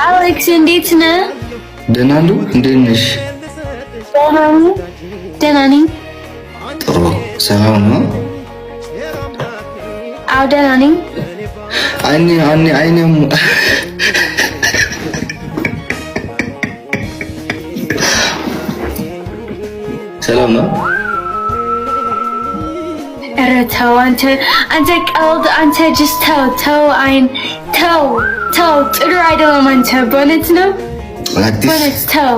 Alex እንዴት ነህ? ደህና ነው። እንዴት ነሽ? ደህና ነኝ። ጥሩ ሰላም ነው? አዎ ደህና ነኝ። አይኔም ሰላም ነው? ኧረ ተው አንተ ቀልድ አንተ just ተው ጥሩ አይደለም አንተ በእውነት ነው በእውነት ተው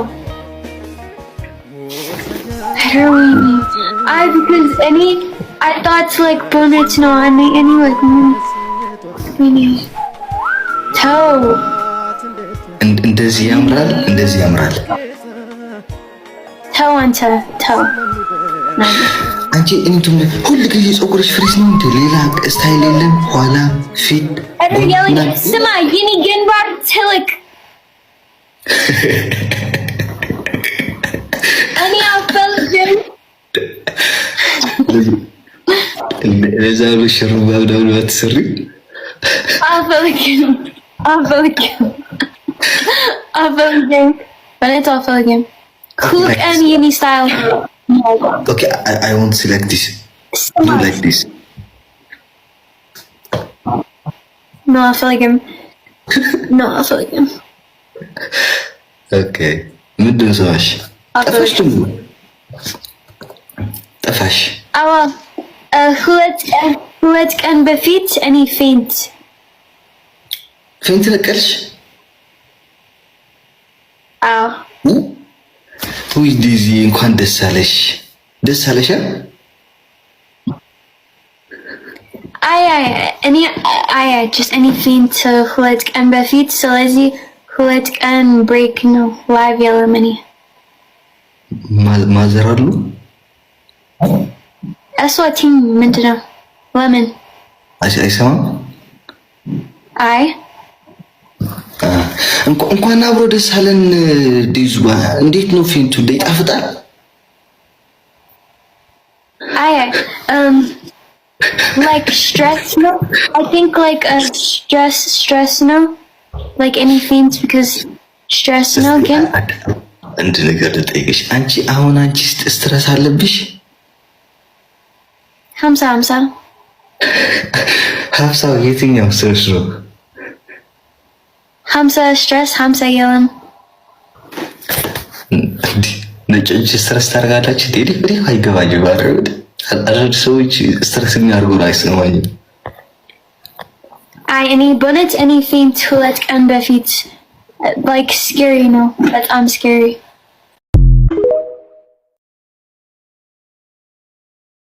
because I thought like በእውነት ነው እኔ like ተው እንደዚህ ያምራል ተው አንተ ተው አንቺ እንቱም ሁሉ ጊዜ ፀጉርሽ ፍሬሽ ነው እንዴ? ሌላ ስታይል የለም? ኋላ ፊት ስማ የኔ ግንባር ትልቅ እኔ አልፈልግም። ለዛ ነው ሽሩባ ምናምን አትሰሪ? አልፈልግም በእውነት አልፈልግም። Cool and any style. Okay, I want to select this. Do like this. No, I feel like him. Okay. ምንድን ነው ስራሽ? ጠፋሽ? አዎ ሁለት ቀን በፊት እኔ ፌንት ነቀልሽ? አዎ ውይ ዲዚ እንኳን ደስ አለሽ። እኔ ፌንት ሁለት ቀን በፊት ስለዚህ ሁለት ቀን ብሬክ ነው ላይቭ የለም። እኔ ማዘር አሉ እሷ ቲም ምንድን ነው ለምን አይሰማም? አይ እንኳን አብሮ ደስ አለን። ዲዙ እንዴት ነው ፌንቱ? ይጣፍጣል? like stress no I think like stress no like any feelings because stress no again እንደ ነገር ልጠይቅሽ አንቺ አሁን ስትረስ አለብሽ? 50 የትኛው ስትረስ ነው? 50 ስትረስ 50 የለም። ነጭ ስትረስ ታደርጋላችሁ? ቴዲ አይገባኝም ማለት አረድ ሰዎች ስትረስ የሚያደርጉ አይሰማኝም። እኔ በእውነት ፌንት ሁለት ቀን በፊት like scary ነው በጣም scary